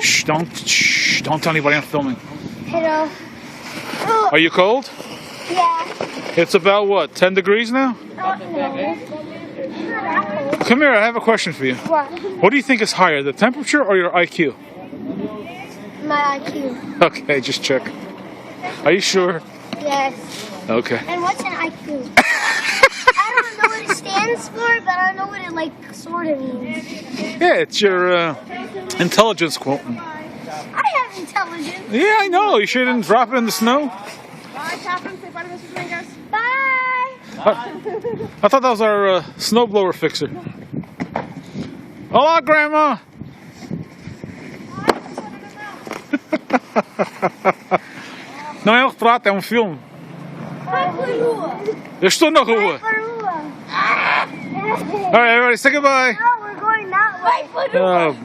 Shh, don't tell anybody I'm filming. Hello. Are you cold? Yeah. It's about what, 10 degrees now? No. Come here, I have a question for you. What? What do you think is higher, the temperature or your IQ? My IQ. Okay, just check. Are you sure? Yes. Okay. And what's an IQ? I don't know what it stands for, but I know what it sort of means. Yeah, it's your intelligence quotient. I have intelligence. Yeah, I know. You sure didn't drop it in the snow? Bye. I thought that was our snowblower fixer. Hola, Grandma! Não é um retrato, é um filme. Vai pra rua. Eu estou na rua. Vai pra rua. Alright, everybody, say goodbye. No, we're going that way. Vai pra rua.